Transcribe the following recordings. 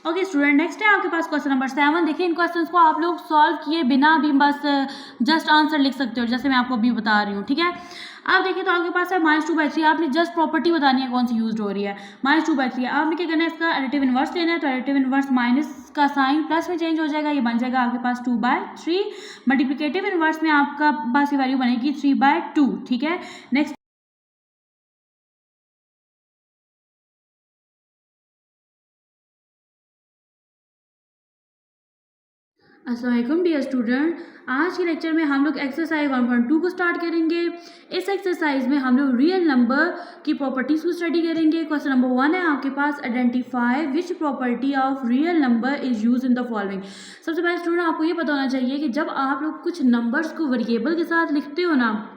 Okay student, next है आपके पास क्वेश्चन नंबर 7। देखिए इन क्वेश्चंस को आप लोग सॉल्व किए बिना भी बस जस्ट आंसर लिख सकते हो, जैसे मैं आपको अभी बता रही हूँ, ठीक है। अब देखिए तो आपके पास है -2/3। आपने जस्ट प्रॉपर्टी बतानी है कौन सी यूज हो रही है, -2/3। आपने क्या करना है, इसका एडिटिव इनवर्स लेना है। तो एडिटिव इनवर्स माइनस का साइन प्लस में चेंज हो जाएगा, ये बन जाएगा आपके पास 2/3। मल्टीप्लिकेटिव इनवर्स में आपका पास ये वैल्यू बनेगी 3/2, ठीक है। नेक्स्ट अस्सलाम वालेकुम डियर स्टूडेंट, आज के लेक्चर में हम लोग एक्सरसाइज 1.2 को स्टार्ट करेंगे। इस एक्सरसाइज में हम लोग रियल नंबर की प्रॉपर्टीज को स्टडी करेंगे। क्वेश्चन नंबर 1 है आपके पास, identify which property of real number is use in the following. सबसे पहले स्टूडेंट आपको ये पता होना चाहिए कि जब आप लोग कुछ नंबर्स को वेरिएबल के साथ लिखते हो ना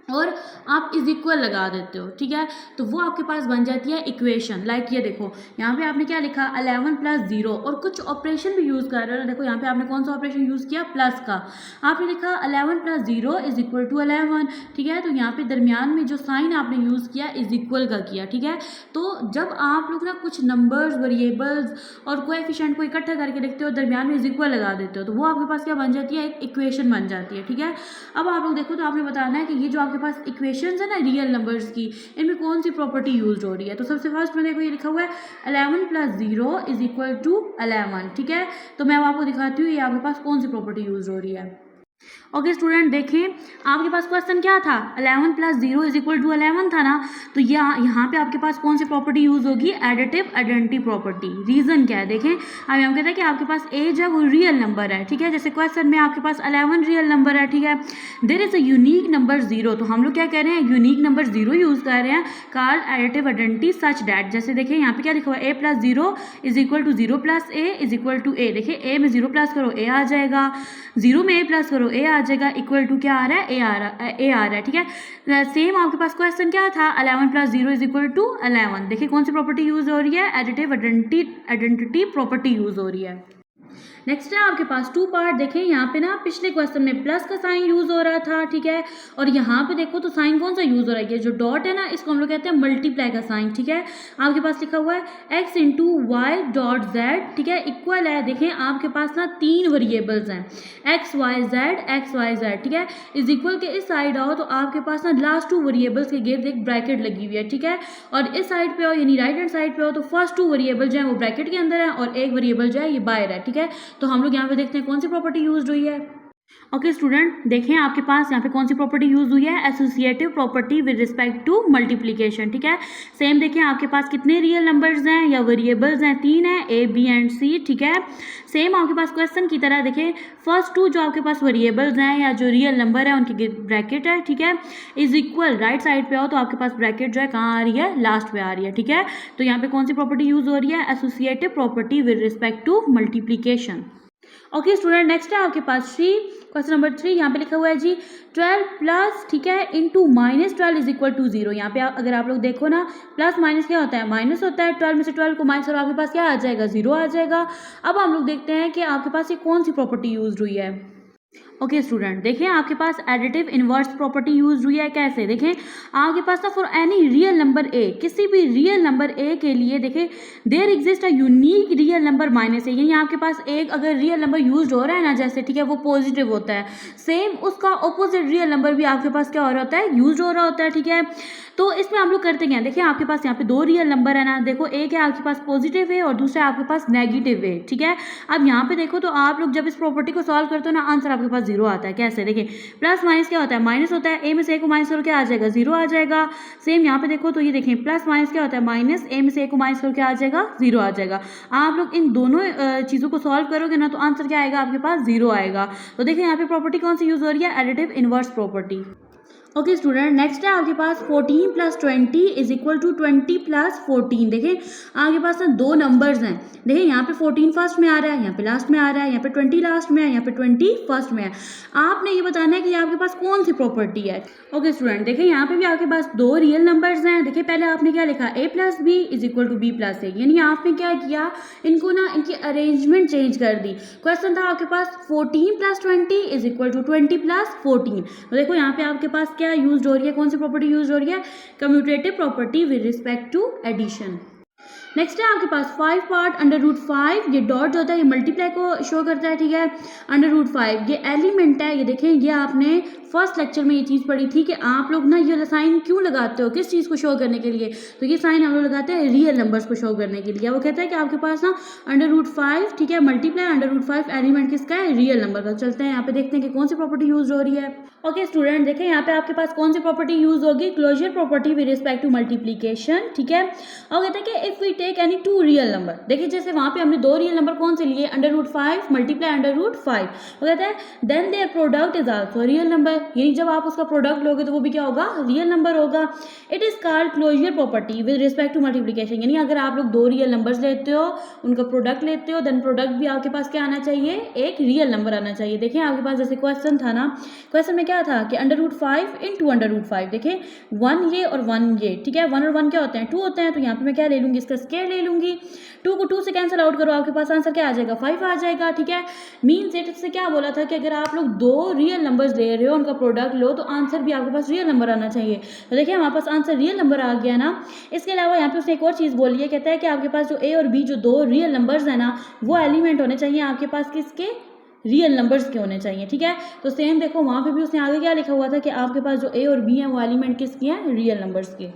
और आप इज इक्वल लगा देते हो, ठीक है, तो वो आपके पास बन जाती है इक्वेशन। लाइक ये देखो यहाँ पे आपने क्या लिखा, 11 + 0, और कुछ ऑपरेशन भी यूज़ कर रहे हो ना। देखो यहाँ पे आपने कौन सा ऑपरेशन यूज़ किया, प्लस का। आपने लिखा 11 + 0 = 11, ठीक है। तो यहाँ पे दरमियान में जो साइन आपने यूज़ किया इज इक्वल का किया, ठीक है। तो जब आप लोग ना कुछ नंबर्स, वेरिएबल्स और कोएफिशिएंट को इकट्ठा करके लिखते हो, दरमियान में इज इक्वल लगा देते हो, तो वो आपके पास क्या बन जाती है, एक इक्वेशन बन जाती है, ठीक है। अब आप लोग देखो तो आपने बताना है कि ये जो आपके पास इक्वेशंस है ना रियल नंबर्स की, इनमें कौन सी प्रॉपर्टी यूज हो रही है। तो सबसे फर्स्ट में देखो ये लिखा हुआ है 11 + 0 = 11, ठीक है। तो मैं आपको दिखाती हूँ ये आपके पास कौन सी प्रॉपर्टी यूज हो रही है। ओके स्टूडेंट, देखिए आपके पास क्वेश्चन क्या था, 11 + 0 = 11 था ना। तो यहाँ पे आपके पास कौन सी प्रॉपर्टी यूज होगी, एडिटिव आइडेंटिटी प्रॉपर्टी। रीजन क्या है, देखें अब हम कहते हैं कि आपके पास एज है वो रियल नंबर है, ठीक है। जैसे क्वेश्चन में आपके पास 11 रियल नंबर है, ठीक है। There is a unique number 0, तो हम लोग क्या कह रहे हैं, यूनिक नंबर 0 यूज कर रहे हैं। Call additive identity such that, जैसे देखिए यहाँ पे क्या लिखा हुआ है, a + 0 = 0 + a = a। देखिए a में 0 प्लस करो a आ जाएगा, 0 में a प्लस करो a आ जाएगा, इक्वल टू क्या आ रहा है, a आ रहा है, ठीक है। सेम आपके पास क्वेश्चन क्या था, 11 + 0 = 11। देखिए कौन सी प्रॉपर्टी यूज हो रही है, एडिटिव आइडेंटिटी प्रॉपर्टी यूज हो रही है। नेक्स्ट है आपके पास 2 पार्ट। देखिए यहाँ पे ना पिछले क्वेश्चन में प्लस का साइन यूज हो रहा था, ठीक है। और यहाँ पे देखो तो साइन कौन सा यूज हो रहा है, ये जो डॉट है ना इसको हम लोग कहते हैं मल्टीप्लाई का साइन, ठीक है। आपके पास लिखा हुआ है x × y.z, ठीक है, इक्वल है। देखें आपके पास ना 3 वेरिएबल्स हैं, x y z, ठीक है। इज इक्वल के इस साइड आओ तो आपके पास ना लास्ट 2 वेरिएबल्स के गिर्द एक ब्रैकेट लगी हुई है, ठीक है। और इस साइड पे आओ यानी राइट हैंड साइड पे आओ तो फर्स्ट 2 वेरिएबल जो है वो ब्रैकेट के अंदर है और एक वेरिएबल जो है ये बाहर है, ठीक है। तो हम लोग यहाँ पे देखते हैं कौन सी प्रॉपर्टी यूज हुई है। ओके स्टूडेंट, देखें आपके पास यहाँ पे कौन सी प्रॉपर्टी यूज हुई है, associative property with respect to multiplication, ठीक है। सेम देखें आपके पास कितने रियल नंबर्स हैं या वेरिएबल्स हैं, 3 है, ए बी एंड सी, ठीक है। सेम आपके पास क्वेश्चन की तरह देखें फर्स्ट 2 जो आपके पास वेरिएबल्स हैं या जो रियल नंबर है उनकी ब्रैकेट है, ठीक है, इज इक्वल। राइट साइड पे आओ तो आपके पास ब्रैकेट जो है कहाँ आ रही है, लास्ट पे आ रही है, ठीक है। तो यहाँ पे कौन सी प्रॉपर्टी यूज हो रही है, associative property with respect to multiplication. Okay student, next है आपके पास क्वेश्चन नंबर 3। यहाँ पे लिखा हुआ है जी 12 प्लस, ठीक है, इंटू -12 = 0। यहाँ पे अगर आप लोग देखो ना प्लस माइनस क्या होता है, माइनस होता है। 12 में से 12 को माइनस करो आपके पास क्या आ जाएगा, 0 आ जाएगा। अब हम लोग देखते हैं कि आपके पास ये कौन सी प्रॉपर्टी यूज हुई है। ओके स्टूडेंट, देखें आपके पास एडिटिव इनवर्स प्रॉपर्टी यूज हुई है। कैसे, देखें आपके पास ना for any real number a, किसी भी रियल नंबर ए के लिए देखें there exist a unique real number -a, यानी आपके पास एक अगर रियल नंबर यूज हो रहा है ना जैसे, ठीक है, वो पॉजिटिव होता है, सेम उसका ऑपोजिट रियल नंबर भी आपके पास क्या हो रहा होता है, यूज हो रहा होता है, ठीक है। तो इसमें हम लोग करते क्या, देखिए आपके पास यहाँ पे 2 रियल नंबर है ना, देखो एक है आपके पास पॉजिटिव है और दूसरा आपके पास नेगेटिव है, ठीक है। अब यहाँ पे देखो तो आप लोग जब इस प्रॉपर्टी को सॉल्व करते हो ना आंसर आपके पास 0 आता है। कैसे, देखिए प्लस माइनस क्या होता है, माइनस होता है, ए में से ए को माइनस करो क्या आ जाएगा, 0 आ जाएगा। सेम यहाँ पे देखो तो ये देखें प्लस माइनस क्या होता है, माइनस, ए में से ए को माइनस करो क्या आ जाएगा, 0 आ जाएगा। आप लोग इन दोनों चीज़ों को सॉल्व करोगे ना तो आंसर क्या आएगा, आपके पास 0 आएगा। तो देखिए यहाँ पे प्रॉपर्टी कौन सी यूज हो रही है, additive inverse property. Okay student, next है आपके पास 14 + 20 = 20 + 14। देखें आपके पास ना 2 नंबर्स हैं, देखें यहाँ पे 14 फर्स्ट में आ रहा है, यहाँ पे लास्ट में आ रहा है, यहाँ पे 20 लास्ट में है, यहाँ पे 20 फर्स्ट में है। आपने ये बताना है कि आपके पास कौन सी प्रॉपर्टी है। ओके स्टूडेंट, देखें यहाँ पे भी आपके पास 2 रियल नंबर्स हैं। देखिए पहले आपने क्या लिखा, a + b = b + a, यानी आपने क्या किया, इनको ना इनकी अरेंजमेंट चेंज कर दी। क्वेश्चन था आपके पास 14 + 20 = 20 + 14। तो देखो यहाँ पे आपके पास क्या यूज हो रही है, कौन सी प्रॉपर्टी यूज हो रही है, commutative property with respect to addition. Next है आपके पास 5 पार्ट अंडर रूट 5, ये डॉट जो होता है ये मल्टीप्लाई को शो करता है, ठीक है। अंडर रूट 5 ये एलिमेंट है, ये देखें, ये आपने फर्स्ट लेक्चर में ये चीज़ पढ़ी थी कि आप लोग ना ये साइन क्यों लगाते हो, किस चीज़ को शो करने के लिए, तो ये साइन हम लोग लगाते हैं रियल नंबर्स को शो करने के लिए। वो कहता है कि आपके पास ना अंडर रूट 5, ठीक है, मल्टीप्लाई अंडर रूट 5 एलिमेंट किसका है, रियल नंबर का। चलते हैं यहाँ पे देखते हैं कि कौन सी प्रॉपर्टी यूज हो रही है। ओके स्टूडेंट, देखें यहाँ पे आपके पास कौन सी प्रॉपर्टी यूज होगी, closure property with respect to multiplication, ठीक है। और कहते हैं कि if we take any 2 real number, देखिए जैसे वहाँ पे हमने 2 रियल नंबर कौन से लिए, under root 5 multiply under root 5, वो कहता है then their product is also real number, यानी जब आप उसका प्रोडक्ट लोगे तो वो भी क्या होगा, रियल नंबर होगा। It is called closure property with respect to multiplication, यानी अगर आप लोग 2 रियल नंबर्स लेते हो, उनका प्रोडक्ट लेते हो, देन प्रोडक्ट भी आपके पास क्या आना चाहिए, एक रियल नंबर आना चाहिए। देखिए आपके पास जैसे क्वेश्चन था ना, क्वेश्चन में क्या था कि under root 5 into under root 5, देखिए 1 ये और 1 ये, ठीक है, 1 और 1 क्या होते हैं, 2 होते हैं, तो यहाँ पे मैं क्या ले लूँगी, इसका स्क्वायर ले लूँगी। 2 को 2 से कैंसिल आउट करो, आपके पास आंसर क्या आ जाएगा, 5 आ जाएगा, ठीक है। मीन्स इससे क्या बोला था कि अगर आप लोग 2 रियल नंबर्स ले रहे हो, उनका प्रोडक्ट लो, तो आंसर भी आपके पास रियल नंबर आना चाहिए। तो देखिए हमारे पास आंसर रियल नंबर आ गया ना। इसके अलावा यहाँ पे उसने एक और चीज़ बोली है, कहता है कि आपके पास जो ए और बी जो 2 रियल नंबर्स है ना, वो एलिमेंट होने चाहिए आपके पास किसके, रियल नंबर्स के होने चाहिए, ठीक है। तो सेम देखो वहाँ पे भी उसने आगे क्या लिखा हुआ था कि आपके पास जो ए और बी है वो एलिमेंट किसके हैं, रियल नंबर्स के।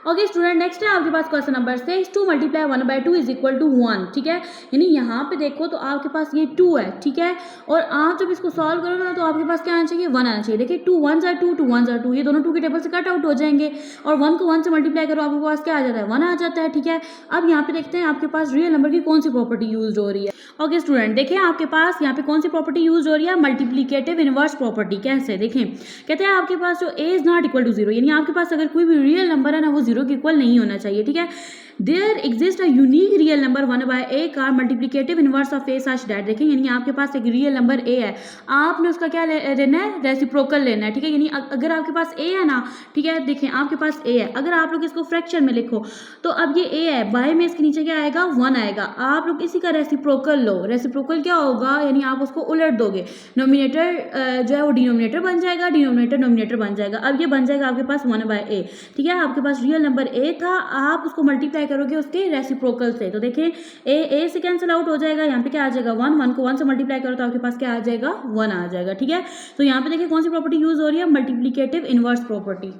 ओके स्टूडेंट, नेक्स्ट है आपके पास question number 6, 2 multiply 1/2 is equal to 1, ठीक है। यानी यहाँ पे देखो तो आपके पास ये 2 है, ठीक है, और आप जब इसको सॉल्व करोगे ना तो आपके पास क्या आना चाहिए, 1 आना चाहिए। देखिए 2 1s are 2, 2 1s are 2, ये दोनों 2 के टेबल से कट आउट हो जाएंगे, और 1 को 1 से मल्टीप्लाई करो, आपके पास क्या आ जाता है, 1 आ जाता है, ठीक है। अब यहाँ पे देखते हैं आपके पास रियल नंबर की कौन सी प्रॉपर्टी यूज हो रही है। ओके स्टूडेंट, देखिए आपके पास यहाँ पे कौन सी प्रॉपर्टी यूज हो रही है, मल्टीप्लीकेटिव इनवर्स प्रॉपर्टी। कैसे, देखें, कहते हैं आपके पास जो ए इज नॉट इक्वल टू 0, यानी आपके पास अगर कोई भी रियल नंबर है ना वो 0 के इक्वल नहीं होना चाहिए, ठीक है। There exist a unique real number 1/a का multiplicative inverse of a such that, देखें यानी आपके पास एक रियल नंबर ए है, आपने उसका क्या लेना है, रेसिप्रोकल लेना है, ठीक है। यानी अगर आपके पास ए है ना, ठीक है, देखें आपके पास ए है, अगर आप लोग इसको फ्रैक्शन में लिखो तो अब ये ए है, बाय में इसके नीचे क्या आएगा, 1 आएगा, आप लोग इसी का रेसिप्रोकल लो। रेसिप्रोकल क्या होगा, यानी आप उसको उलट दोगे, नोमिनेटर जो है वो डिनोमिनेटर बन जाएगा, डिनोमिनेटर नोमिनेटर बन जाएगा। अब ये बन जाएगा आपके पास 1/a, ठीक है। आपके पास रियल नंबर ए था, आप उसको मल्टीप्लाई करोगे उसके रेसिप्रोकल से, तो देखें ए से कैंसिल आउट हो जाएगा, यहाँ पे क्या आ जाएगा, 1 को 1 से मल्टीप्लाई करो तो आपके पास क्या आ जाएगा, 1 आ जाएगा, ठीक है। तो यहाँ पे देखिए कौन सी प्रॉपर्टी यूज हो रही है, multiplicative inverse property.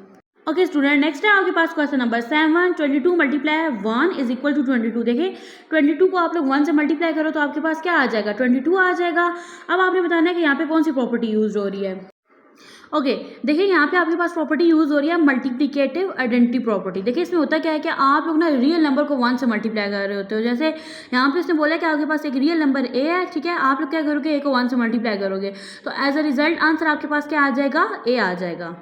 Okay student, next है आपके पास question number 7, 22 multiply 1 is equal to 22। देखिए 22 को आप लोग 1 से मल्टीप्लाई करो तो आपके पास क्या आ जाएगा, 22 आ जाएगा। अब आपने बताना है कि यहाँ पे कौन सी प्रॉपर्टी यूज हो रही है। ओके देखिए यहाँ पे आपके पास प्रॉपर्टी यूज हो रही है मल्टीप्लिकेटिव आइडेंटिटी प्रॉपर्टी। देखिए इसमें होता क्या है कि आप लोग ना रियल नंबर को 1 से मल्टीप्लाई कर रहे होते हो। जैसे यहाँ पे इसने बोला कि आपके पास एक रियल नंबर ए है, ठीक है, आप लोग क्या करोगे, ए को 1 से मल्टीप्लाई करोगे, तो एज अ रिजल्ट आंसर आपके पास क्या आ जाएगा, ए आ जाएगा।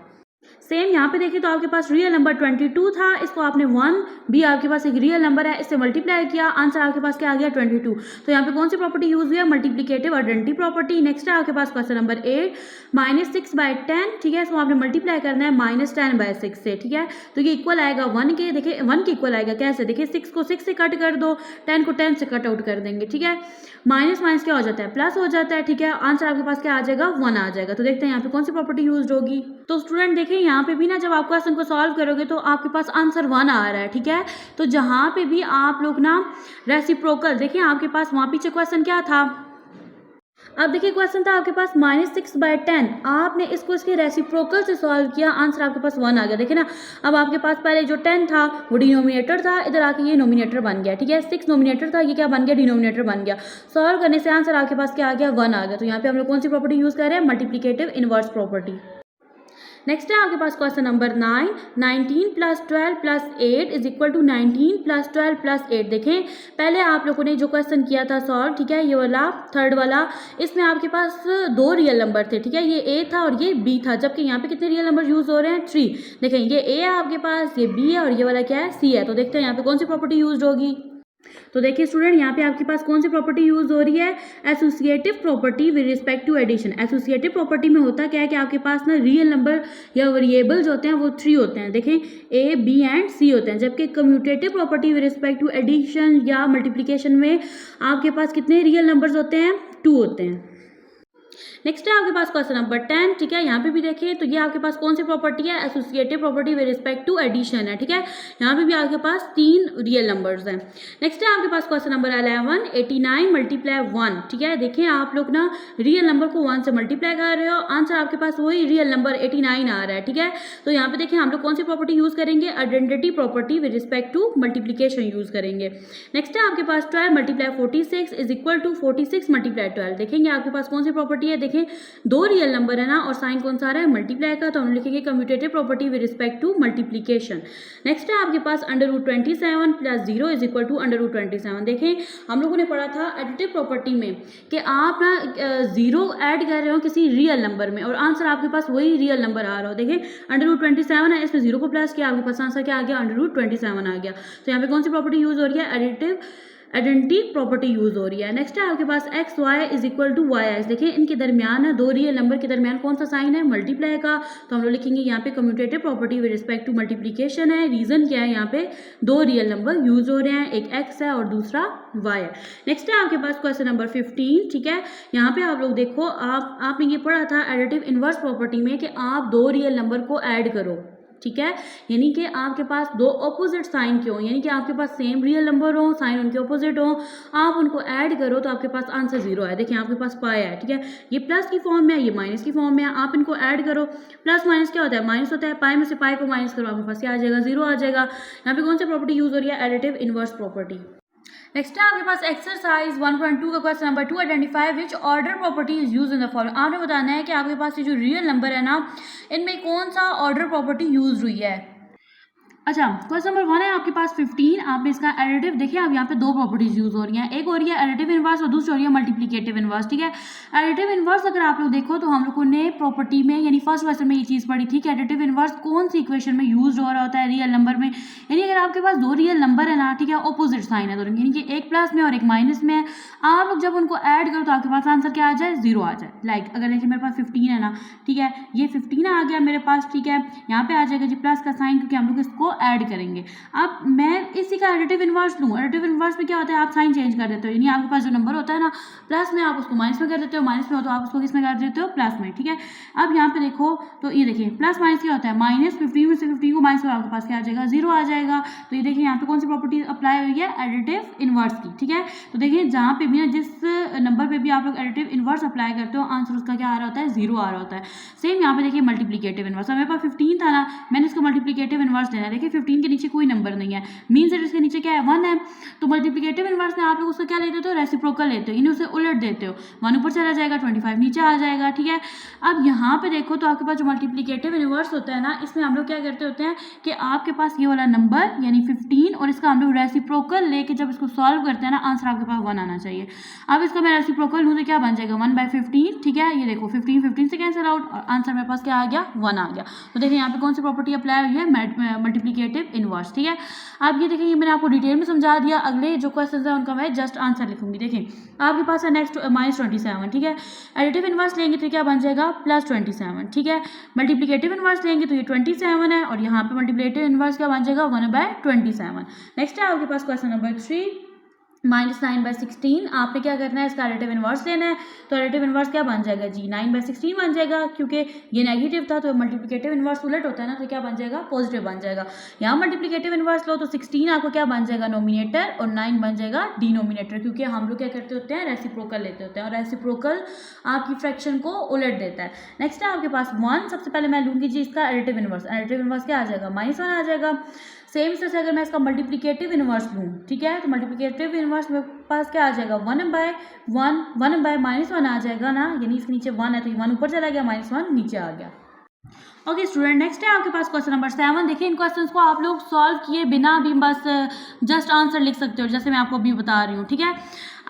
सेम यहाँ पे देखिए तो आपके पास रियल नंबर 22 था, इसको आपने 1 भी आपके पास एक रियल नंबर है, इससे मल्टीप्लाई किया, आंसर आपके पास क्या आ गया, 22। तो यहाँ पे कौन सी प्रॉपर्टी यूज हुई है, मल्टीप्लिकेटिव आइडेंटिटी प्रॉपर्टी। नेक्स्ट है आपके पास क्वेश्चन नंबर 8, -6/10, ठीक है, इसको आपने मल्टीप्लाई करना है -10/6 से, ठीक है, तो ये इक्वल आएगा 1 के। देखिए 1 के इक्वल आएगा कैसे, देखिए 6 को 6 से कट कर दो, 10 को 10 से कट आउट कर देंगे, ठीक है, माइनस माइनस क्या हो जाता है, प्लस हो जाता है, ठीक है, आंसर आपके पास क्या आ जाएगा, 1 आ जाएगा। तो देखते हैं यहाँ पे कौन सी प्रॉपर्टी यूज होगी। तो स्टूडेंट देखिए यहाँ पे भी ना जब आप क्वेश्चन को सॉल्व करोगे तो आपके पास आंसर 1 आ रहा है, ठीक है, तो जहाँ पे भी आप लोग ना रेसिप्रोकल, देखिए आपके पास वहाँ पीछे क्वेश्चन क्या था, अब देखिए क्वेश्चन था आपके पास -6/10, आपने इसको इसके रेसिप्रोकल से सॉल्व किया, आंसर आपके पास 1 आ गया। देखिए ना, अब आपके पास पहले जो 10 था वो डिनोमिनेटर था, इधर आके ये नोमिनेटर बन गया, ठीक है, 6 नोमिनेटर था, ये क्या बन गया, डिनोमिनेटर बन गया। सॉल्व करने से आंसर आपके पास क्या आ गया, 1 आ गया। तो यहाँ पे हम लोग कौन सी प्रॉपर्टी यूज कर रहे हैं, मल्टीप्लिकेटिव इनवर्स प्रॉपर्टी। नेक्स्ट है आपके पास question number 9, 19 + 12 + 8 is equal to 19 + 12 + 8। देखें पहले आप लोगों ने जो क्वेश्चन किया था सॉल्व, ठीक है, ये वाला थर्ड वाला, इसमें आपके पास 2 रियल नंबर थे, ठीक है, ये ए था और ये बी था, जबकि यहाँ पे कितने रियल नंबर यूज हो रहे हैं, 3। देखें ये ए है आपके पास, ये बी है और ये वाला क्या है, सी है। तो देखते हैं यहाँ पे कौन सी प्रॉपर्टी यूज होगी। तो देखिए स्टूडेंट यहाँ पे आपके पास कौन सी प्रॉपर्टी यूज हो रही है, associative property with respect to addition. Associative property में होता क्या है कि आपके पास ना रियल नंबर या वेरिएबल्स होते हैं वो 3 होते हैं, देखें ए बी एंड सी होते हैं, जबकि commutative property with respect to addition या मल्टीप्लिकेशन में आपके पास कितने रियल नंबर्स होते हैं, 2 होते हैं। नेक्स्ट है आपके पास क्वेश्चन नंबर 10, ठीक है। यहाँ पे भी देखिए तो ये आपके पास कौन सी प्रॉपर्टी है, associative property with respect to addition है, ठीक है। यहाँ पे भी आपके पास 3 रियल नंबर्स हैं। नेक्स्ट है आपके पास क्वेश्चन नंबर 11, 89 मल्टीप्लाई 1, ठीक है। देखिए आप लोग ना रियल नंबर को 1 से मल्टीप्लाई कर रहे हो, आंसर आपके पास वही रियल नंबर 89 आ रहा है, ठीक है। तो यहाँ पे देखिए हम लोग कौन सी प्रॉपर्टी यूज करेंगे, identity property with respect to multiplication use करेंगे। नेक्स्ट है आपके पास 12 multiply 46 is equal to 46 multiply 12। देखेंगे आपके पास कौन सी प्रॉपर्टी है, देखें 2 रियल नंबर है ना और साइन कौन सा आ रहा है, मल्टीप्लाई का, तो हम लिखेंगे commutative property with respect to multiplication. Next है आपके पास √27 प्लस 0 इज इक्वल टू √27। देखें हम लोगों ने पढ़ा था एडिटिव प्रॉपर्टी में कि आप ना 0 ऐड कर रहे हो किसी रियल नंबर में और आंसर आपके पास वही रियल नंबर आ रहा हो। देखें √27 है, इसमें 0 को प्लस किया, आपके पास आंसर क्या आ गया, √27 आ गया। तो यहाँ पे कौन सी प्रॉपर्टी यूज हो रही है, एडिटिव आइडेंटिटी प्रॉपर्टी यूज हो रही है। नेक्स्ट है आपके पास X Y is equal to Y X. देखिए इनके दरमियान है, 2 रियल नंबर के दरमियान कौन सा साइन है, मल्टीप्लाई का, तो हम लोग लिखेंगे यहाँ पे commutative property with respect to multiplication है। रीजन क्या है, यहाँ पे 2 रियल नंबर यूज हो रहे हैं, एक एक्स है और दूसरा वाई है। नेक्स्ट है आपके पास क्वेश्चन नंबर 15, ठीक है। यहाँ पे आप लोग देखो आपने ये पढ़ा था एडिटिव इनवर्स प्रॉपर्टी में कि आप 2 रियल नंबर को ऐड करो, ठीक है। यानी कि आपके पास 2 ऑपोजिट साइन क्यों, यानी कि आपके पास सेम रियल नंबर हो, साइन उनके ऑपोजिट हो, आप उनको ऐड करो तो आपके पास आंसर 0 है। देखिए आपके पास पाई है, ठीक है, ये प्लस की फॉर्म में है, ये माइनस की फॉर्म में है, आप इनको ऐड करो, प्लस माइनस क्या होता है, माइनस होता है, पाई में से पाई को माइनस करो, आपके पास क्या आ जाएगा, 0 आ जाएगा। यहाँ पे कौन सी प्रॉपर्टी यूज हो रही है, एडिटिव इनवर्स प्रॉपर्टी। नेक्स्ट है आपके पास एक्सरसाइज 1.2 का question number 2, identify which order property is use in the following. आपने बताना है कि आपके पास ये जो रियल नंबर है ना, इनमें कौन सा ऑर्डर प्रॉपर्टी यूज हुई है। अच्छा क्वेश्चन नंबर 1 है आपके पास 15, आपने इसका एडिटिव देखिए, अब यहाँ पे 2 प्रॉपर्टीज यूज हो रही हैं, एक हो रही है एडिटिव इनवर्स और दूसरी हो रही है मल्टीप्लिकेटिव इनवर्स, ठीक है। एडिटिव इनवर्स अगर आप लोग देखो तो हम लोगों ने प्रॉपर्टी में यानी फर्स्ट क्वेश्चन में ये चीज़ पढ़ी थी कि एडिटिव इनवर्स कौन सी इक्वेशन में यूज हो रहा होता है, रियल नंबर में। यानी अगर आपके पास 2 रियल नंबर है ना, ठीक है, ऑपोजिट साइन है दोनों, यानी कि एक प्लस में और एक माइनस में है, आप लोग जब उनको ऐड करो तो आपके पास आंसर क्या आ जाए, 0 आ जाए। लाइक अगर देखिए मेरे पास 15 है ना, ठीक है, ये 15 आ गया मेरे पास, ठीक है, यहाँ पे आ जाएगा जी प्लस का साइन क्योंकि हम लोग इसको ऐड करेंगे। अब मैं इसी का एडिटिव इनवर्स लूँ, एडिटिव इनवर्स में क्या होता है, आप साइन चेंज कर देते हो, यानी आपके पास जो नंबर होता है ना प्लस में, आप उसको माइनस में कर देते हो, माइनस में हो तो आप उसको किस में कर देते हो, प्लस में, ठीक है। अब यहाँ पे देखो तो ये देखिए प्लस माइनस क्या होता है, माइनस 15 में से 15 को माइनस में आपके पास क्या आ जाएगा, 0 आ जाएगा। तो ये देखिए यहाँ पे कौन सी प्रॉपर्टी अप्लाई हुई है, एडिटिव इनवर्स की, ठीक है। तो देखिए जहाँ पे भी ना जिस नंबर पे भी आप लोग एडिटिव इनवर्स अप्लाई करते हो आंसर उसका क्या आ रहा होता है, 0 आ रहा होता है। सेम यहाँ पे देखिए मल्टीप्लिकेटिव इनवर्स, मेरे पास 15 था ना, मैंने इसको मल्टीप्लिकेटिव इनवर्स लेना है, देखिए 15 के नीचे कोई नंबर नहीं है, मीन्स दैट इसके नीचे क्या है, 1 है, तो मल्टीप्लिकेटिव इनवर्स में आप लोग उसका क्या ले देते हो, रेसिप्रोकल लेते हो, यानी उसे उलट देते हो, 1 ऊपर चला जाएगा, 25 नीचे आ जाएगा, ठीक है। अब यहाँ पे देखो तो आपके पास जो मल्टीप्लिकेटिव इनवर्स होता है ना, इसमें हम लोग क्या करते होते हैं कि आपके पास ये वाला नंबर यानी 15 और इसका हम लोग रेसिप्रोकल लेके जब इसको सॉल्व करते हैं ना, आंसर आपके पास 1 आना चाहिए। अब इसका मैं रेसिप्रोकल लूँ तो क्या बन जाएगा, 1/15, ठीक है। ये देखो 15 से कैंसिल आउट और आंसर मेरे पास क्या आ गया, 1 आ गया। तो देखिए यहाँ पे कौन सी प्रॉपर्टी अप्लाई हुई है, मल्टीप्लिकेटिव इनवर्स, ठीक है। अब ये देखिए ये मैंने आपको डिटेल में समझा दिया, अगले जो क्वेश्चन है उनका मैं जस्ट आंसर लिखूंगी। देखिए आपके पास है नेक्स्ट -27, ठीक है। एडिटिव इनवर्स लेंगे तो क्या बन जाएगा, +27, ठीक है। मल्टीप्लिकेटिव इनवर्स लेंगे तो ये 27 है और यहाँ पे मल्टीप्लिकेटिव इनवर्स क्या बन जाएगा, 1/27। नेक्स्ट है आपके पास क्वेश्चन नंबर 3, -9/16। आपने क्या करना है, इसका एडिटिव इनवर्स लेना है, तो एडिटिव इनवर्स क्या बन जाएगा जी, 9/16 बन जाएगा, क्योंकि ये नेगेटिव था तो मल्टीप्लिकेटिव इनवर्स उलट होता है ना, तो क्या बन जाएगा, पॉजिटिव बन जाएगा। यहाँ मल्टीप्लिकेटिव इनवर्स लो तो 16 आपको क्या बन जाएगा, नोमिनेटर, और 9 बन जाएगा डिनोमिनेटर, क्योंकि हम लोग क्या करते होते हैं, रेसिप्रोकल लेते होते हैं और रेसिप्रोकल आपकी फ्रैक्शन को उलट देता है। नेक्स्ट है आपके पास 1, सबसे पहले मैं लूँगी जी इसका एडिटिव इनवर्स, एडिटिव इनवर्स क्या आ जाएगा, -1 आ जाएगा। सेम से अगर मैं इसका मल्टीप्लिकेटिव इनवर्स लूँ, ठीक है, तो मल्टीप्लिकेटिव इनवर्स मेरे पास क्या आ जाएगा, 1/1 आ जाएगा ना, यानी इसके नीचे 1 है तो 1 ऊपर चला गया, -1 नीचे आ गया। ओके स्टूडेंट, नेक्स्ट है आपके पास क्वेश्चन नंबर 7। देखिए इन क्वेश्चंस को आप लोग सॉल्व किए बिना भी बस जस्ट आंसर लिख सकते हो, जैसे मैं आपको अभी बता रही हूँ, ठीक है।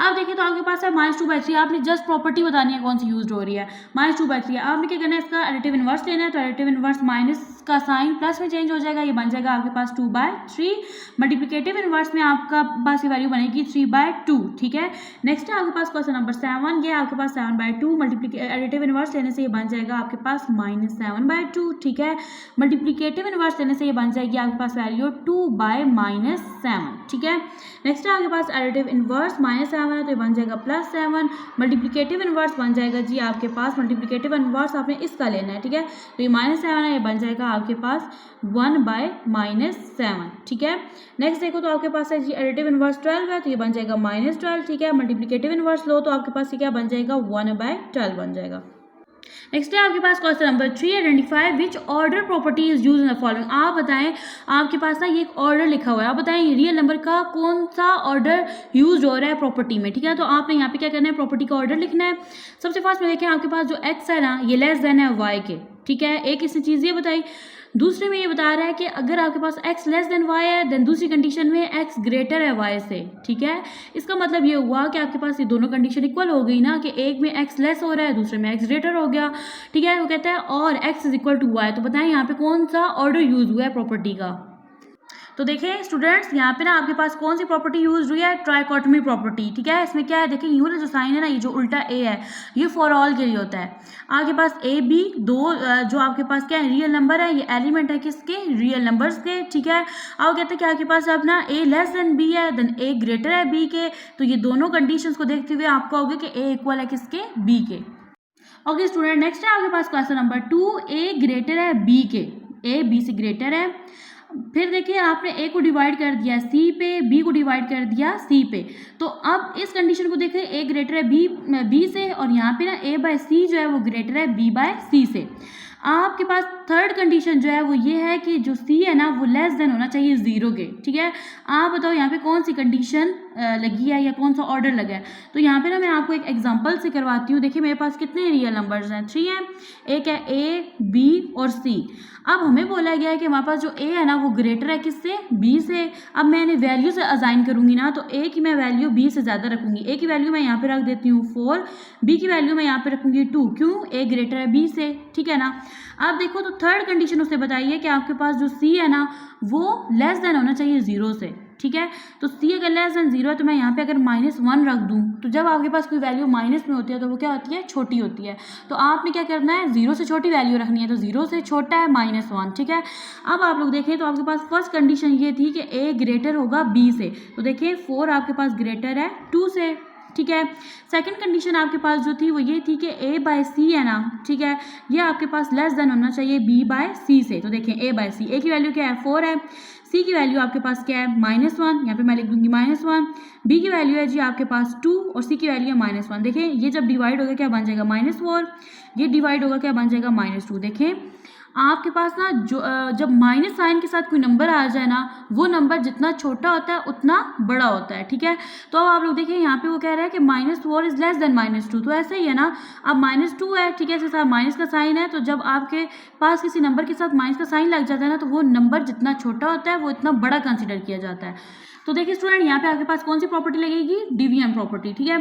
अब देखिए तो आपके पास है -2/3, आपने जस्ट प्रॉपर्टी बतानी है कौन सी यूज हो रही है, -2/3। आपने क्या करना है, इसका एडिटिव इनवर्स लेना है, तो एडिटिव इनवर्स माइनस का साइन प्लस में चेंज हो जाएगा, ये बन जाएगा आपके पास 2/3। मल्टीप्लिकेटिव इनवर्स में आपका पास ये वैल्यू बनेगी 3/2, ठीक है। नेक्स्ट है आपके पास क्वेश्चन नंबर 7, ये आपके पास 7/2, एडिटिव इनवर्स लेने से ये बन जाएगा आपके पास -7/2। -2, ठीक है। मल्टीप्लिकेटिव इनवर्स लेने से ये बन जाएगी आपके पास वैल्यू 2/-7, ठीक है। नेक्स्ट है आपके पास एडिटिव इनवर्स -7 है तो ये बन जाएगा +7। मल्टीप्लिकेटिव इनवर्स बन जाएगा जी आपके पास, मल्टीप्लिकेटिव इनवर्स आपने इसका लेना है, ठीक है। तो ये -7 है, ये बन जाएगा आपके पास 1/-7, ठीक है। नेक्स्ट देखो तो आपके पास है जी एडिटिव इनवर्स 12 है तो ये बन जाएगा -12, ठीक है। मल्टीप्लिकेटिव इनवर्स लो तो आपके पास ये क्या बन जाएगा 1/12 बन जाएगा। नेक्स्ट है आपके पास question number 3, identify which order property is use in the following. आप बताएं, आपके पास ना ये एक ऑर्डर लिखा हुआ है, आप बताएं रियल नंबर का कौन सा ऑर्डर यूज हो रहा है प्रॉपर्टी में, ठीक है। तो आपने यहाँ पे क्या करना है, प्रॉपर्टी का ऑर्डर लिखना है। सबसे फर्स्ट में देखें आपके पास जो एक्स है ना ये लेस देन है वाई के, ठीक है। एक इसने चीज़ ये बताई, दूसरे में ये बता रहा है कि अगर आपके पास x लेस देन y है देन दूसरी कंडीशन में x ग्रेटर है y से, ठीक है। इसका मतलब ये हुआ कि आपके पास ये दोनों कंडीशन इक्वल हो गई ना, कि एक में x लेस हो रहा है दूसरे में x ग्रेटर हो गया, ठीक है। वो कहता है और x is equal to y। तो बताएं यहाँ पे कौन सा ऑर्डर यूज हुआ है प्रॉपर्टी का। तो देखें स्टूडेंट्स यहाँ पे ना आपके पास कौन सी प्रॉपर्टी यूज हुई है, ट्राइकोटमी प्रॉपर्टी, ठीक है। इसमें क्या है देखें, यू वाला जो साइन है ना, ये जो उल्टा ए है ये फॉर ऑल के लिए होता है। आपके पास ए बी दो जो आपके पास क्या है रियल नंबर है, ये एलिमेंट है किसके, रियल नंबर्स के, ठीक है। अब कहते हैं कि आपके पास अब ना ए लेस देन बी है देन ए ग्रेटर है बी के, तो ये दोनों कंडीशंस को देखते हुए आपका होगा कि ए इक्वल है किसके, बी के। ओके स्टूडेंट, नेक्स्ट है आपके पास क्वेश्चन नंबर 2, ए ग्रेटर है बी के, ए बी से ग्रेटर है। फिर देखिए आपने ए को डिवाइड कर दिया सी पे, बी को डिवाइड कर दिया सी पे। तो अब इस कंडीशन को देखें, ए ग्रेटर है बी से और यहाँ पे ना ए बाय सी जो है वो ग्रेटर है बी बाय सी से। आपके पास थर्ड कंडीशन जो है वो ये है कि जो सी है ना वो लेस देन होना चाहिए 0 के, ठीक है। आप बताओ यहाँ पे कौन सी कंडीशन लगी है या कौन सा ऑर्डर लगा है। तो यहाँ पे ना मैं आपको एक एग्जांपल से करवाती हूँ। देखिए मेरे पास कितने रियल नंबर्स हैं, 3 हैं, एक है ए बी और सी। अब हमें बोला गया है कि हमारे पास जो ए है ना वो ग्रेटर है किससे, बी से। अब मैंने वैल्यू से असाइन करूंगी ना, तो ए की मैं वैल्यू बी से ज़्यादा रखूंगी। ए की वैल्यू मैं यहाँ पे रख देती हूँ 4, बी की वैल्यू मैं यहाँ पे रखूंगी 2, क्यों, ए ग्रेटर है बी से, ठीक है ना। अब देखो तो थर्ड कंडीशन उसने बताई है कि आपके पास जो सी है ना वो लेस देन होना चाहिए 0 से, ठीक है। तो सी अगर लेस देन 0 है तो मैं यहाँ पे अगर -1 रख दूँ, तो जब आपके पास कोई वैल्यू माइनस में होती है तो वो क्या होती है, छोटी होती है। तो आपने क्या करना है, 0 से छोटी वैल्यू रखनी है, तो 0 से छोटा है -1, ठीक है। अब आप लोग देखें तो आपके पास फर्स्ट कंडीशन ये थी कि ए ग्रेटर होगा बी से, तो देखिए 4 आपके पास ग्रेटर है 2 से, ठीक है। सेकंड कंडीशन आपके पास जो थी वो ये थी कि ए बाय सी है ना, ठीक है, ये आपके पास लेस देन होना चाहिए बी बाय सी से। तो देखें ए बाय सी, ए की वैल्यू क्या है 4 है, सी की वैल्यू आपके पास क्या है -1, यहाँ पे मैं लिख दूंगी -1, बी की वैल्यू है जी आपके पास 2 और सी की वैल्यू है -1। देखें ये जब डिवाइड होगा क्या बन जाएगा -4, ये डिवाइड होगा क्या बन जाएगा -2। देखें आपके पास ना जो जब माइनस साइन के साथ कोई नंबर आ जाए ना, वो नंबर जितना छोटा होता है उतना बड़ा होता है, ठीक है। तो अब आप लोग देखिए यहाँ पे वो कह रहा है कि -4 इज लेस देन -2, तो ऐसे ही है ना। अब -2 है, ठीक है, इसके साथ माइनस का साइन है, तो जब आपके पास किसी नंबर के साथ माइनस का साइन लग जाता है ना, तो वो नंबर जितना छोटा होता है वो इतना बड़ा कंसिडर किया जाता है। तो देखिए स्टूडेंट यहाँ पे आपके पास कौन सी प्रॉपर्टी लगेगी, डिवीजन प्रॉपर्टी, ठीक है।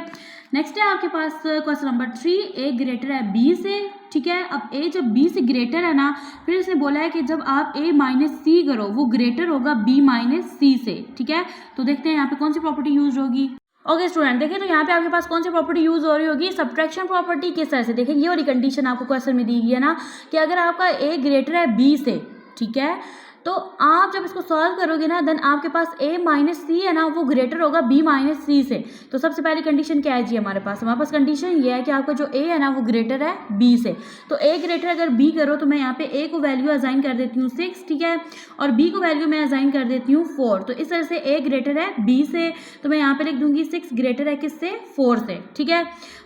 नेक्स्ट है आपके पास क्वेश्चन नंबर 3, ए ग्रेटर है बी से, ठीक है। अब ए जब बी से ग्रेटर है ना, फिर इसने बोला है कि जब आप a माइनस सी करो वो ग्रेटर होगा b माइनस सी से, ठीक है। तो देखते हैं यहाँ पे कौन सी प्रॉपर्टी यूज होगी। ओके स्टूडेंट देखिए तो यहाँ पे आपके पास कौन सी प्रॉपर्टी यूज हो रही होगी, सब्ट्रैक्शन प्रॉपर्टी। किस तरह से, देखिए ये वाली कंडीशन आपको क्वेश्चन में दी गई है ना कि अगर आपका a ग्रेटर है b से, ठीक है, तो आप जब इसको सॉल्व करोगे ना देन आपके पास a माइनस सी है ना वो ग्रेटर होगा b माइनस सी से। तो सबसे पहली कंडीशन क्या है जी हमारे पास कंडीशन ये है कि आपका जो a है ना वो ग्रेटर है b से। तो a ग्रेटर अगर b करो तो मैं यहाँ पे a को वैल्यू असाइन कर देती हूँ 6, ठीक है, और b को वैल्यू मैं असाइन कर देती हूँ 4। तो इस तरह से a ग्रेटर है b से, तो मैं यहाँ पे लिख दूंगी 6 ग्रेटर है किससे, 4 से, ठीक है।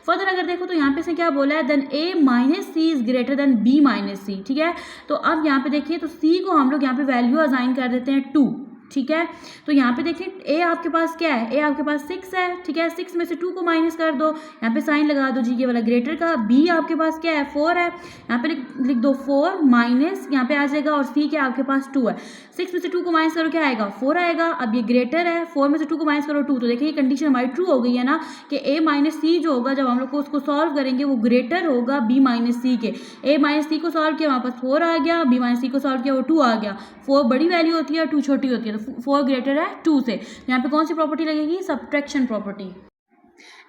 फर्दर अगर देखो तो यहाँ पे से क्या बोला है, then a minus C is greater than b minus C, ठीक है। तो अब यहाँ पे देखिए तो c को हम लोग यहाँ पे वैल्यू असाइन कर देते हैं 2, ठीक है। तो यहाँ पे देखिए a आपके पास क्या है, a आपके पास 6 है, ठीक है, 6 में से 2 को माइनस कर दो, यहाँ पे साइन लगा दो जी ये वाला ग्रेटर का। b आपके पास क्या है 4 है, यहाँ पे लिख दो 4 माइनस यहाँ पे आ जाएगा, और c क्या आपके पास 2 है, 6 में से 2 को माइनस करो क्या आएगा 4 आएगा। अब ये ग्रेटर है, 4 में से 2 को माइनस करो 2, तो देखिए ये कंडीशन हमारी ट्रू हो गई है ना कि a माइनस सी जो होगा जब हम लोग को उसको सॉल्व करेंगे वो ग्रेटर होगा b माइनस सी के। a माइनस सी को सॉल्व किया वहाँ पर 4 आ गया, b माइनस सी को सॉल्व किया वो 2 आ गया। 4 बड़ी वैल्यू होती है, 2 छोटी होती है, तो 4 ग्रेटर है 2 से। यहाँ पे कौन सी प्रॉपर्टी लगेगी, सब्ट्रैक्शन प्रॉपर्टी।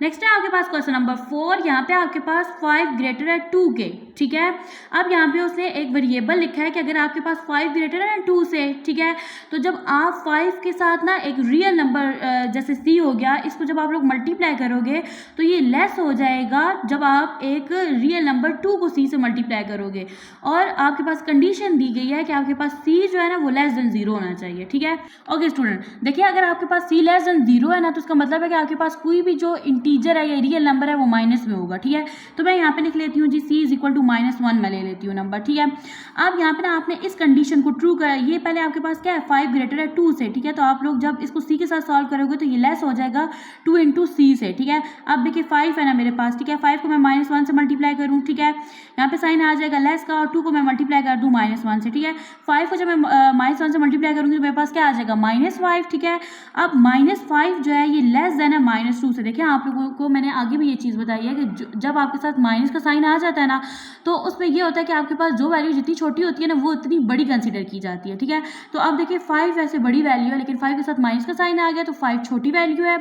नेक्स्ट है आपके पास क्वेश्चन नंबर 4। यहाँ पे आपके पास 5 ग्रेटर है 2 के, ठीक है। अब यहाँ पे उसने एक वेरिएबल लिखा है कि अगर आपके पास 5 ग्रेटर है 2 से, ठीक है, तो जब आप 5 के साथ ना एक रियल नंबर जैसे c हो गया, इसको जब आप लोग मल्टीप्लाई करोगे तो ये लेस हो जाएगा जब आप एक रियल नंबर 2 को c से मल्टीप्लाई करोगे। और आपके पास कंडीशन दी गई है कि आपके पास c जो है ना वो लेस देन 0 होना चाहिए, ठीक है। ओके स्टूडेंट, देखिए अगर आपके पास c लेस देन 0 है ना, तो इसका मतलब है कि आपके पास कोई भी जो इंटीजर है या रियल नंबर है वो माइनस में होगा, ठीक है। तो मैं यहाँ पे लिख लेती हूँ जी c इज इक्वल टू -1 मैं ले लेती हूँ नंबर, ठीक है। अब यहाँ पे ना आपने इस कंडीशन को ट्रू करा, ये पहले आपके पास क्या है 5 ग्रेटर है 2 से, ठीक है। तो आप लोग जब इसको c के साथ सॉल्व करोगे तो ये लेस हो जाएगा 2 इंटू c से, ठीक है। अब देखिए 5 है ना मेरे पास, ठीक है, 5 को मैं -1 से मल्टीप्लाई करूँ, ठीक है, यहाँ पे साइन आ जाएगा लेस का, और 2 को मैं मल्टीप्लाई कर दूँ -1 से, ठीक है। 5 को जब मैं -1 से मल्टीप्लाई करूँगी तो मेरे पास क्या आ जाएगा -5, ठीक है। अब -5 जो है ये लेस देन है -2 से। देखिए आप लोगों को मैंने आगे भी ये चीज़ बताई है कि जब आपके साथ माइनस का साइन आ जाता है ना, तो उसमें ये होता है कि आपके पास जो वैल्यू जितनी छोटी होती है ना वो उतनी बड़ी कंसीडर की जाती है, ठीक है। तो अब देखिए 5 वैसे बड़ी वैल्यू है, लेकिन 5 के साथ माइनस का साइन आ गया तो 5 छोटी वैल्यू है।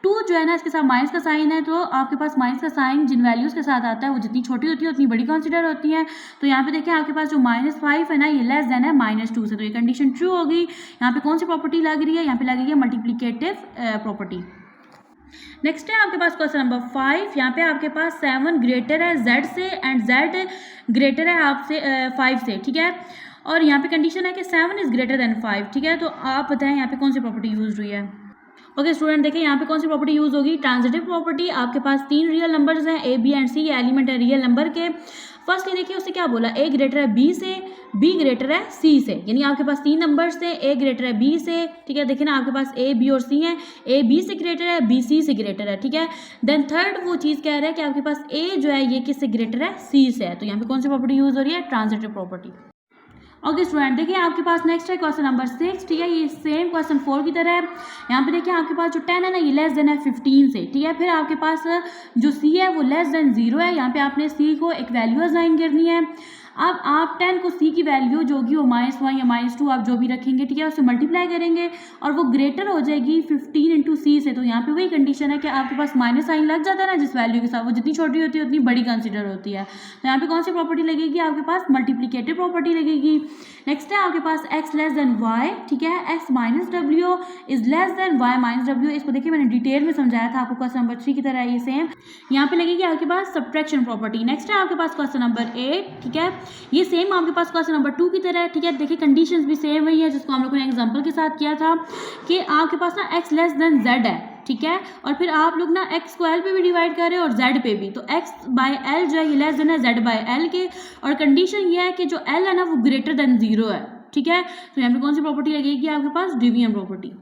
2 जो है ना इसके साथ माइनस का साइन है, तो आपके पास माइनस का साइन जिन वैल्यूज़ के साथ आता है वो जितनी छोटी होती है उतनी बड़ी कंसीडर होती है। तो यहाँ पे देखिए आपके पास जो -5 है ना ये लेस देन है -2 से, तो ये कंडीशन ट्रू होगी। यहाँ पे कौन सी प्रॉपर्टी लग रही है, यहाँ पे लगेगी है मल्टीप्लिकेटिव प्रॉपर्टी। नेक्स्ट है आपके पास क्वेश्चन नंबर 5। यहाँ पे आपके पास 7 ग्रेटर है z से एंड z ग्रेटर है आपसे 5 से, ठीक है। और यहाँ पे कंडीशन है कि 7 इज ग्रेटर देन 5, ठीक है। तो आप बताएं यहाँ पे कौन सी प्रॉपर्टी यूज हुई है। ओके स्टूडेंट, देखिए यहाँ पे कौन सी प्रॉपर्टी यूज होगी, ट्रांजिटिव प्रॉपर्टी। आपके पास 3 रियल नंबर्स हैं a b एंड c, ये एलिमेंट है रियल नंबर के। फर्स्टली देखिए उससे क्या बोला, a ग्रेटर है b से, b ग्रेटर है c से, यानी आपके पास 3 नंबर्स थे, a ग्रेटर है b से, ठीक है। देखिए ना आपके पास a b और c है, a b से ग्रेटर है, b c से ग्रेटर है, ठीक है। देन थर्ड वो चीज़ कह रहा है कि आपके पास a जो है ये किससे ग्रेटर है, c से है। तो यहाँ पे कौन सी प्रॉपर्टी यूज हो रही है, ट्रांजिटिव प्रॉपर्टी। ओके स्टूडेंट, देखिए आपके पास नेक्स्ट है क्वेश्चन नंबर 6, ठीक है। ये सेम क्वेश्चन 4 की तरह है। यहाँ पे देखिए आपके पास जो 10 है ना ये लेस देन है 15 से, ठीक है। फिर आपके पास जो c है वो लेस देन 0 है। यहाँ पे आपने c को एक वैल्यू असाइन करनी है। अब आप 10 को c की वैल्यू जो होगी वो -1 या -2 आप जो भी रखेंगे, ठीक है, उससे मल्टीप्लाई करेंगे और वो ग्रेटर हो जाएगी 15 इंटू c से। तो यहाँ पे वही कंडीशन है कि आपके पास माइनस साइन लग जाता है ना जिस वैल्यू के साथ, वो जितनी छोटी होती है उतनी बड़ी कंसिडर होती है। तो यहाँ पे कौन सी प्रॉपर्टी लगेगी, आपके पास मल्टीप्लिकेटिव प्रॉपर्टी लगेगी। नेक्स्ट है आपके पास x लेस देन y, ठीक है, x minus w is less than y minus w। इसको देखिए मैंने डिटेल में समझाया था आपको क्वेश्चन नंबर 3 की तरह, ये सेम यहाँ पे लगेगी आपके पास सब्ट्रैक्शन प्रॉपर्टी। नेक्स्ट है आपके पास क्वेश्चन नंबर 8, ठीक है, ये सेम आपके पास क्वेश्चन नंबर 2 की तरह है, ठीक है। देखिए कंडीशंस भी सेम वही है जिसको हम लोगों ने एग्जांपल के साथ किया था कि आपके पास ना x लेस देन z है, ठीक है, और फिर आप लोग ना x को l पे भी डिवाइड कर रहे हैं और z पे भी। तो x बाय l जो है ये लेस देन है z बाय l के, और कंडीशन ये है कि जो l है ना वो ग्रेटर देन 0 है, ठीक है। तो यहाँ पे कौन सी प्रॉपर्टी लगेगी आपके पास, डिवीजन प्रॉपर्टी।